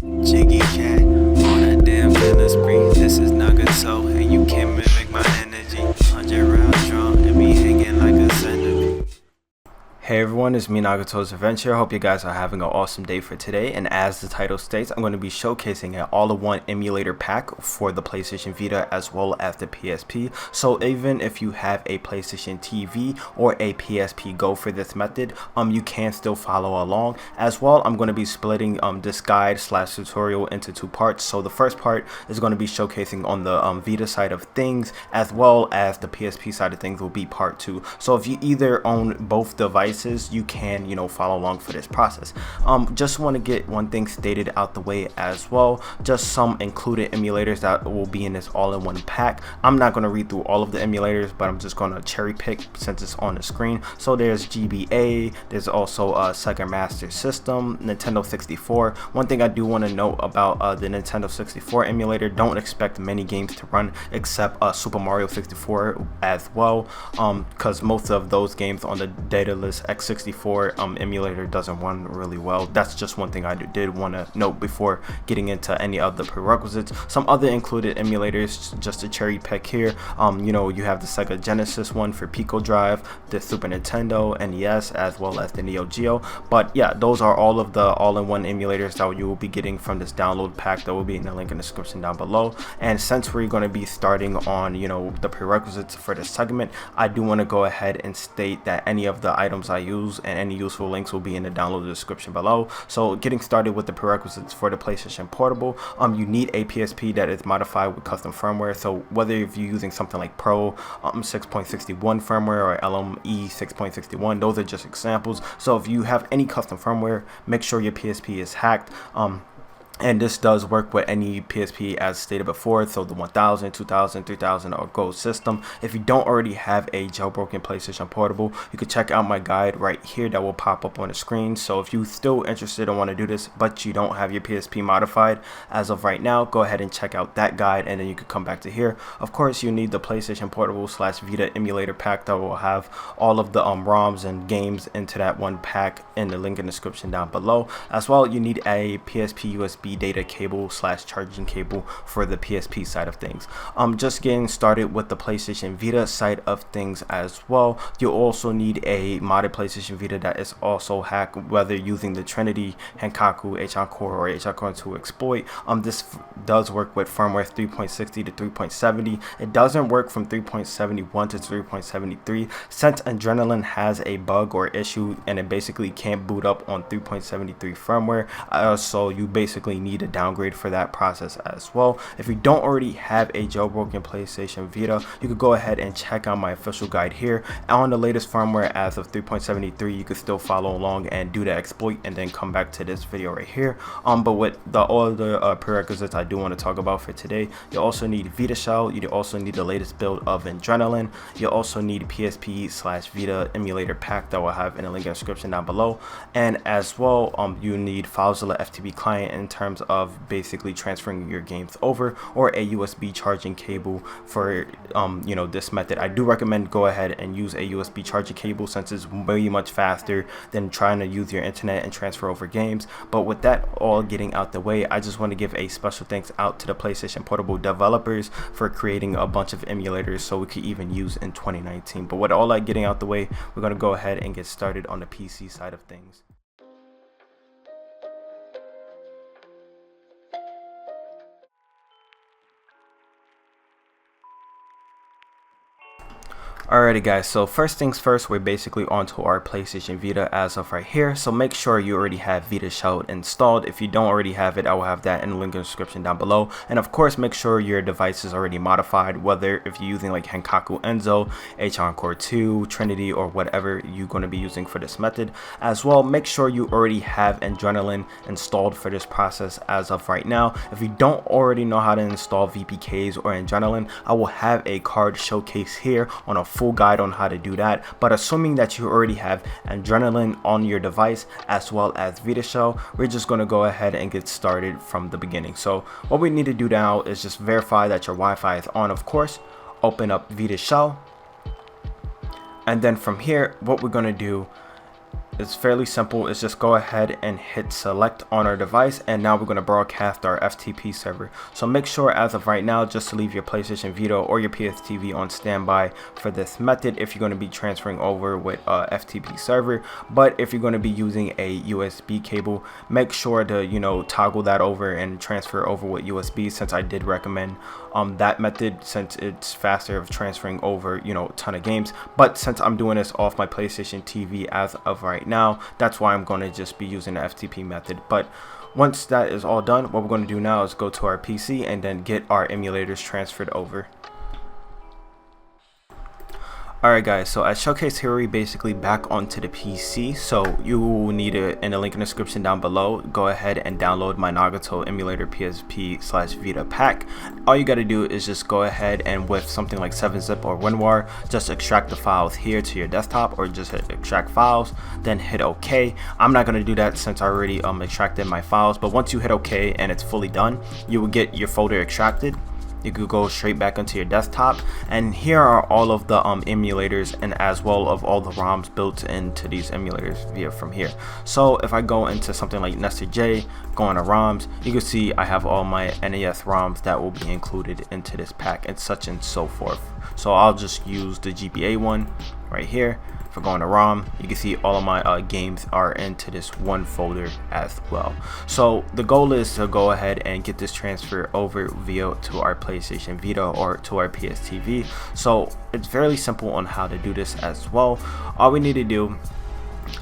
Jiggy cat on a damn killer spree. This is Nagato, and you can't mimic my energy. 100 rounds drawn and me hanging like a centipede. Hey everyone, it's me Nagato's Adventure. Hope you guys are having an awesome day for today, and as the title states, I'm going to be showcasing an all-in-one emulator pack for the PlayStation Vita as well as the PSP. So even if you have a PlayStation TV or a PSP Go for this method, you can still follow along. As well, I'm going to be splitting this guide slash tutorial into two parts. So the first part is going to be showcasing on the Vita side of things, as well as the PSP side of things will be part 2. So if you either own both devices, you can follow along for this process. Just want to get one thing stated out the way as well. Just some included emulators that will be in this all-in-one pack. I'm not going to read through all of the emulators, but I'm just going to cherry pick since it's on the screen. So there's GBA, there's also a Sega Master System, Nintendo 64. One thing I do want to note about the Nintendo 64 emulator, don't expect many games to run except Super Mario 64 as well, because most of those games on the data list X64 emulator doesn't run really well. That's just one thing I did want to note before getting into any of the prerequisites. Some other included emulators, just a cherry pick here. You have the Sega Genesis one for Pico Drive, the Super Nintendo, NES, as well as the Neo Geo. But yeah, those are all of the all-in-one emulators that you will be getting from this download pack that will be in the link in the description down below. And since we're going to be starting on the prerequisites for this segment, I do want to go ahead and state that any of the items I use and any useful links will be in the download description below. So getting started with the prerequisites for the PlayStation Portable, you need a PSP that is modified with custom firmware. So whether if you're using something like Pro 6.61 firmware or LME 6.61, those are just examples. So if you have any custom firmware, make sure your PSP is hacked. And this does work with any PSP as stated before, so the 1000, 2000, 3000 or Gold system. If you don't already have a jailbroken PlayStation Portable, you can check out my guide right here that will pop up on the screen. So if you're still interested and want to do this, but you don't have your PSP modified as of right now, go ahead and check out that guide, and then you can come back to here. Of course, you need the PlayStation Portable / Vita emulator pack that will have all of the ROMs and games into that one pack in the link in the description down below. As well, you need a PSP USB data cable / charging cable for the PSP side of things. Just getting started with the PlayStation Vita side of things as well, you also need a modded PlayStation Vita that is also hacked, whether using the Trinity, HENkaku, H-Encore, or H-Encore² exploit. This does work with firmware 3.60 to 3.70. It doesn't work from 3.71 to 3.73 since Adrenaline has a bug or issue and it basically can't boot up on 3.73 firmware. So you basically need a downgrade for that process as well. If you don't already have a jailbroken PlayStation Vita, you could go ahead and check out my official guide here. On the latest firmware as of 3.73, you could still follow along and do the exploit and then come back to this video right here. But with all the prerequisites I do want to talk about for today, you also need VitaShell, you also need the latest build of Adrenaline, you also need PSP / Vita emulator pack that will have in the link in the description down below, and as well you need FileZilla FTP client in terms of basically transferring your games over, or a USB charging cable for this method. I do recommend go ahead and use a USB charging cable since it's way much faster than trying to use your internet and transfer over games. But with that all getting out the way, I just want to give a special thanks out to the PlayStation Portable developers for creating a bunch of emulators so we could even use in 2019. But with all that getting out the way, we're going to go ahead and get started on the PC side of things. Alrighty guys, so first things first, we're basically onto our PlayStation Vita as of right here. So make sure you already have VitaShell installed. If you don't already have it, I will have that in the link in the description down below. And of course, make sure your device is already modified, whether if you're using like HENkaku Enzo, H-Encore², Trinity, or whatever you're going to be using for this method. As well, make sure you already have Adrenaline installed for this process as of right now. If you don't already know how to install VPKs or Adrenaline, I will have a card showcase here on a full guide on how to do that. But assuming that you already have Adrenaline on your device as well as VitaShell, we're just going to go ahead and get started from the beginning. So what we need to do now is just verify that your Wi-Fi is on, of course. Open up VitaShell, and then from here what we're going to do it's fairly simple. It's just go ahead and hit select on our device, and now we're going to broadcast our FTP server. So make sure as of right now just to leave your PlayStation Vita or your PSTV on standby for this method if you're going to be transferring over with FTP server. But if you're going to be using a USB cable, make sure to toggle that over and transfer over with USB, since I did recommend that method since it's faster of transferring over a ton of games. But since I'm doing this off my PlayStation TV as of right now, that's why I'm going to just be using the FTP method. But once that is all done, what we're going to do now is go to our PC and then get our emulators transferred over. Alright guys, so as showcased here, we basically back onto the PC. So you will need it in the link in the description down below. Go ahead and download my Nagato Emulator PSP/Vita pack. All you got to do is just go ahead and with something like 7-zip or WinRAR, just extract the files here to your desktop, or just hit extract files, then hit OK. I'm not going to do that since I already extracted my files, but once you hit OK and it's fully done, you will get your folder extracted. You could go straight back into your desktop, and here are all of the emulators, and as well of all the ROMs built into these emulators from here. So if I go into something like Nestor J, go into ROMs, you can see I have all my NES ROMs that will be included into this pack, and such and so forth. So I'll just use the GBA one right here. If I go into ROM, you can see all of my games are into this one folder as well. So the goal is to go ahead and get this transfer over via to our PlayStation Vita or to our PSTV. So it's fairly simple on how to do this as well. All we need to do,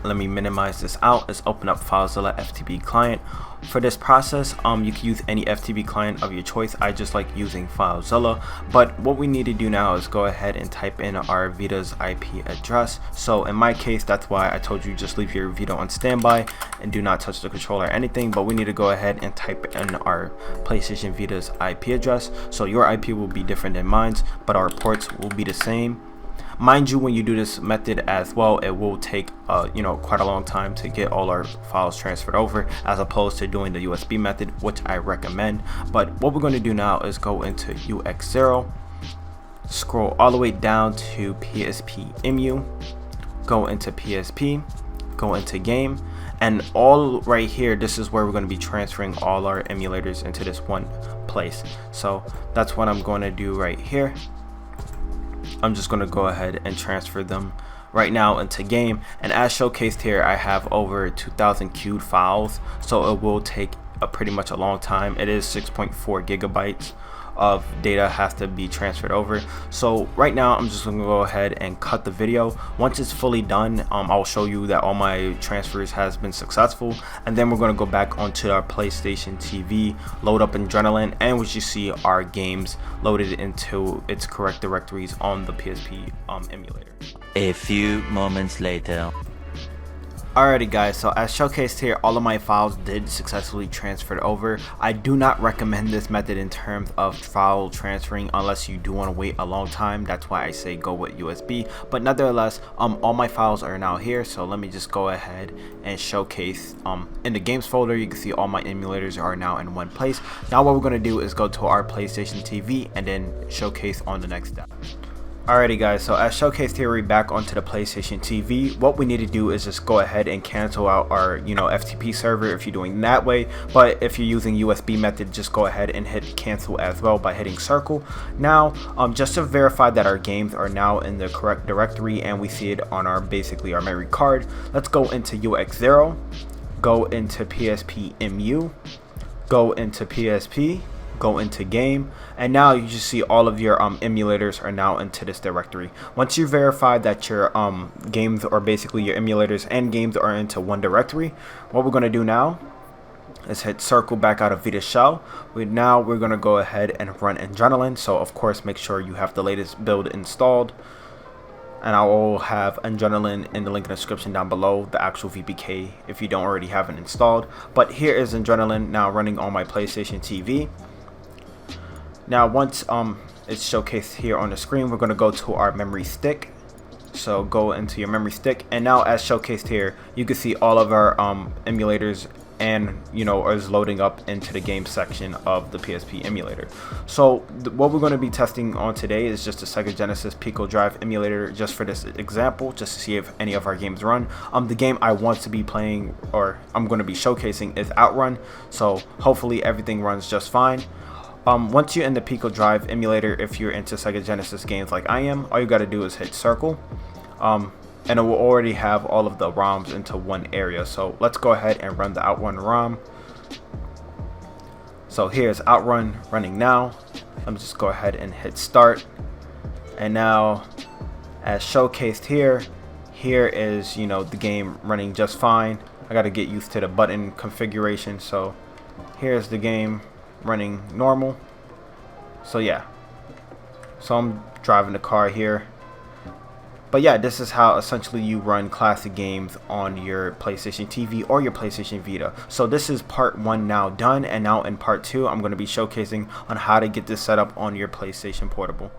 let me minimize this out, is open up FileZilla FTP client. For this process, you can use any FTP client of your choice. I just like using FileZilla, but what we need to do now is go ahead and type in our Vita's IP address. So in my case, that's why I told you just leave your Vita on standby and do not touch the controller or anything, but we need to go ahead and type in our PlayStation Vita's IP address. So your IP will be different than mine, but our ports will be the same. Mind you, when you do this method as well, it will take quite a long time to get all our files transferred over, as opposed to doing the USB method, which I recommend. But what we're going to do now is go into UX0, scroll all the way down to PSP Emu, go into PSP, go into game, and all right here, this is where we're going to be transferring all our emulators into this one place. So that's what I'm going to do right here. I'm just going to go ahead and transfer them right now into game, and as showcased here, I have over 2,000 queued files, so it will take pretty much a long time. It is 6.4 gigabytes of data has to be transferred over. So right now I'm just going to go ahead and cut the video. Once it's fully done, I'll show you that all my transfers has been successful, and then we're going to go back onto our PlayStation TV, load up Adrenaline, and we should see our games loaded into its correct directories on the PSP emulator. A few moments later. Alrighty guys, so as showcased here, all of my files did successfully transferred over. I do not recommend this method in terms of file transferring unless you do want to wait a long time. That's why I say go with USB, but nevertheless, all my files are now here. So let me just go ahead and showcase in the games folder. You can see all my emulators are now in one place. Now what we're going to do is go to our PlayStation TV and then showcase on the next step. Alrighty guys, so as showcased here, we're back onto the PlayStation TV. What we need to do is just go ahead and cancel out our FTP server if you're doing that way, but if you're using USB method, just go ahead and hit cancel as well by hitting circle. Now just to verify that our games are now in the correct directory and we see it on our basically our memory card, let's go into UX0, go into PSP Emu, go into PSP, go into game, and now you just see all of your emulators are now into this directory. Once you verify that your games, or basically your emulators and games, are into one directory, what we're going to do now is hit circle back out of VitaShell. Now we're going to go ahead and run Adrenaline. So of course make sure you have the latest build installed, and I will have Adrenaline in the link in the description down below, the actual VPK, if you don't already have it installed. But here is Adrenaline now running on my PlayStation TV. Now once it's showcased here on the screen, we're going to go to our memory stick. So go into your memory stick, and now as showcased here, you can see all of our emulators and is loading up into the game section of the PSP emulator. So what we're going to be testing on today is just a Sega Genesis Pico Drive emulator, just for this example, just to see if any of our games run. The game I want to be playing, or I'm going to be showcasing, is Outrun, so hopefully everything runs just fine. Once you're in the Pico Drive emulator, if you're into Sega Genesis games like I am, all you got to do is hit circle, and it will already have all of the ROMs into one area. So let's go ahead and run the Outrun ROM. So here's Outrun running now. Let me just go ahead and hit start. And now, as showcased here is the game running just fine. I got to get used to the button configuration. So here's the game running normal. So yeah, so I'm driving the car here. But yeah, this is how essentially you run classic games on your PlayStation TV or your PlayStation Vita. So this is part 1 now done, and now in part 2 I'm going to be showcasing on how to get this set up on your PlayStation Portable.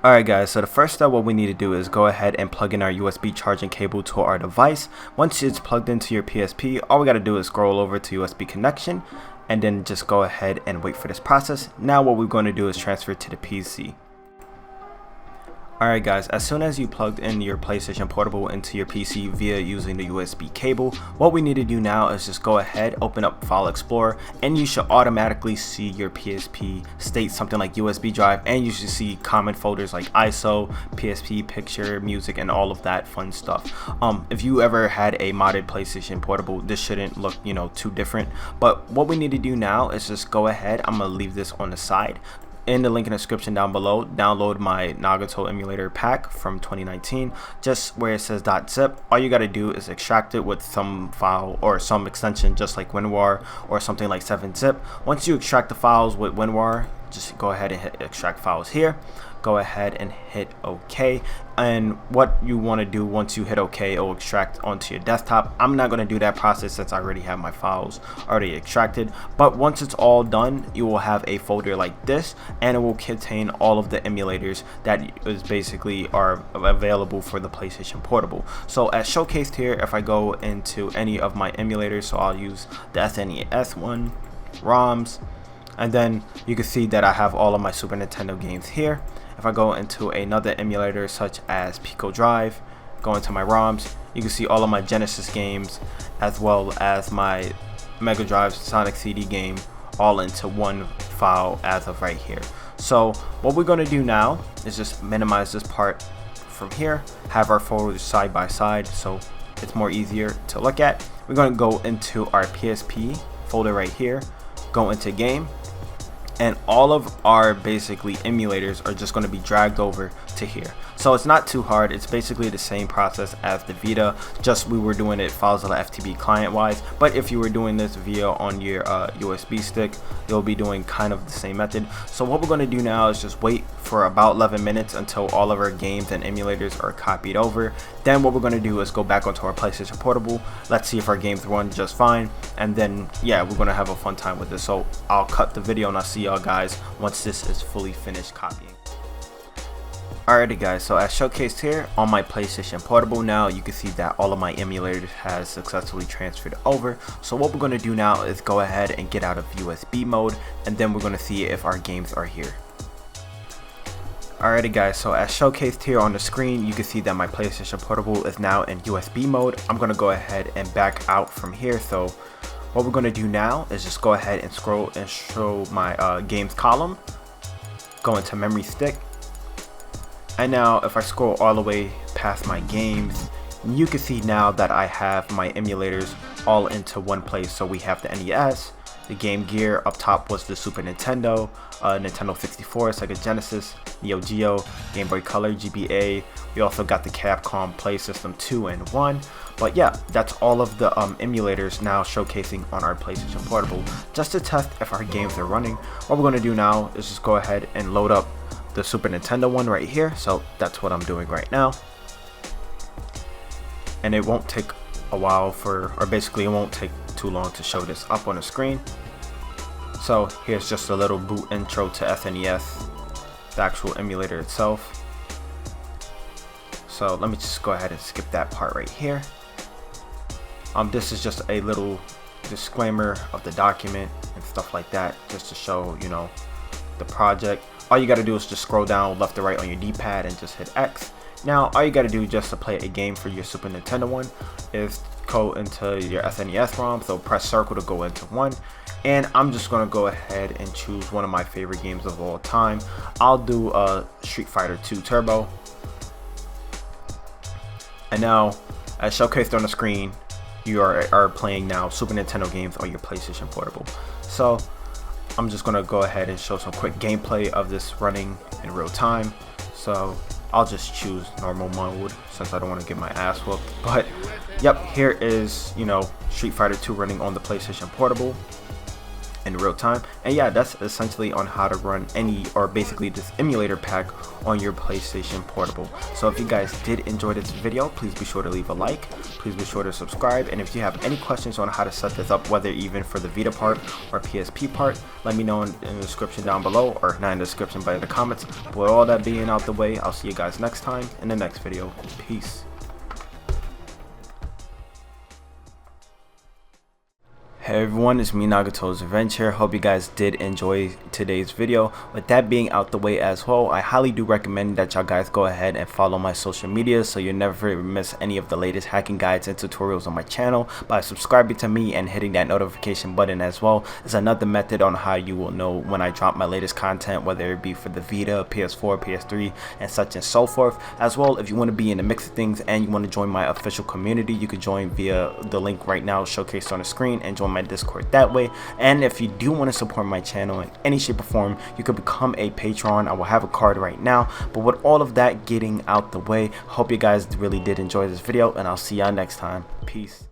Alright guys, so the first step, what we need to do is go ahead and plug in our USB charging cable to our device. Once it's plugged into your PSP, all we got to do is scroll over to USB connection, and then just go ahead and wait for this process. Now what we're going to do is transfer to the PC. Alright guys, as soon as you plugged in your PlayStation Portable into your PC via using the USB cable, what we need to do now is just go ahead, open up File Explorer, and you should automatically see your PSP state something like USB drive, and you should see common folders like ISO, PSP, picture, music, and all of that fun stuff. If you ever had a modded PlayStation Portable, this shouldn't look too different. But what we need to do now is just go ahead, I'm going to leave this on the side. In the link in the description down below, download my Nagato emulator pack from 2019, just where it says .zip. All you got to do is extract it with some file or some extension, just like WinRAR or something like 7-zip. Once you extract the files with WinRAR, just go ahead and hit extract files here. Go ahead and hit OK, and what you want to do once you hit OK, it will extract onto your desktop. I'm not going to do that process since I already have my files already extracted, but once it's all done, you will have a folder like this, and it will contain all of the emulators that is basically are available for the PlayStation Portable. So as showcased here, if I go into any of my emulators, so I'll use the SNES one, ROMs, and then you can see that I have all of my Super Nintendo games here. If I go into another emulator such as Pico Drive, go into my ROMs, you can see all of my Genesis games as well as my Mega Drive Sonic CD game all into one file as of right here. So what we're going to do now is just minimize this part from here, have our folders side by side so it's more easier to look at. We're going to go into our PSP folder right here, go into game, and all of our basically emulators are just going to be dragged over to here. So it's not too hard. It's basically the same process as the Vita, just we were doing it FileZilla FTP client wise. But if you were doing this via on your USB stick, you'll be doing kind of the same method. So what we're going to do now is just wait for about 11 minutes until all of our games and emulators are copied over. Then what we're going to do is go back onto our PlayStation Portable. Let's see if our games run just fine, and then yeah, we're going to have a fun time with this. So I'll cut the video and I'll see y'all guys once this is fully finished copying. Alrighty guys, so as showcased here on my PlayStation Portable, now you can see that all of my emulators has successfully transferred over. So what we're going to do now is go ahead and get out of USB mode, and then we're going to see if our games are here. Alrighty guys, so as showcased here on the screen, you can see that my PlayStation Portable is now in USB mode. I'm going to go ahead and back out from here. So what we're going to do now is just go ahead and scroll and show my games column, go into memory stick. And now if I scroll all the way past my games, you can see now that I have my emulators all into one place. So we have the NES, the Game Gear, up top was the Super Nintendo, Nintendo 64, Sega Genesis, Neo Geo, Game Boy Color, GBA. We also got the Capcom Play System 2 and 1. But yeah, that's all of the emulators now showcasing on our PlayStation Portable. Just to test if our games are running, what we're going to do now is just go ahead and load up the Super Nintendo one right here. So that's what I'm doing right now, and it won't take a while or basically it won't take too long to show this up on the screen. So here's just a little boot intro to SNES, the actual emulator itself. So let me just go ahead and skip that part right here. This is just a little disclaimer of the document and stuff like that, just to show, you know, the project. All you got to do is just scroll down left to right on your D-pad and just hit X. Now all you got to do just to play a game for your Super Nintendo one is go into your SNES ROM, so press circle to go into one, and I'm just gonna go ahead and choose one of my favorite games of all time. I'll do Street Fighter 2 Turbo. And now, as showcased on the screen, you are playing now Super Nintendo games on your PlayStation Portable. So I'm just gonna go ahead and show some quick gameplay of this running in real time. So I'll just choose normal mode since I don't want to get my ass whooped. But yep, here is, you know, Street Fighter 2 running on the PlayStation Portable in real time. And yeah, that's essentially on how to run any, or basically this emulator pack on your PlayStation Portable. So if you guys did enjoy this video, please be sure to leave a like, please be sure to subscribe, and if you have any questions on how to set this up, whether even for the Vita part or PSP part, let me know in the description down below, or not in the description but in the comments. But with all that being out the way, I'll see you guys next time in the next video. Peace. Hey everyone, it's me, Nagato's Adventure. Hope you guys did enjoy today's video. With that being out the way as well, I highly do recommend that y'all guys go ahead and follow my social media so you never miss any of the latest hacking guides and tutorials on my channel by subscribing to me and hitting that notification button as well. Is another method on how you will know when I drop my latest content, whether it be for the Vita, PS4, PS3, and such and so forth. As well, if you want to be in the mix of things and you want to join my official community, you can join via the link right now showcased on the screen and join my Discord that way. And if you do want to support my channel in any shape or form, you could become a patron. I will have a card right now. But with all of that getting out the way, hope you guys really did enjoy this video, and I'll see y'all next time. Peace.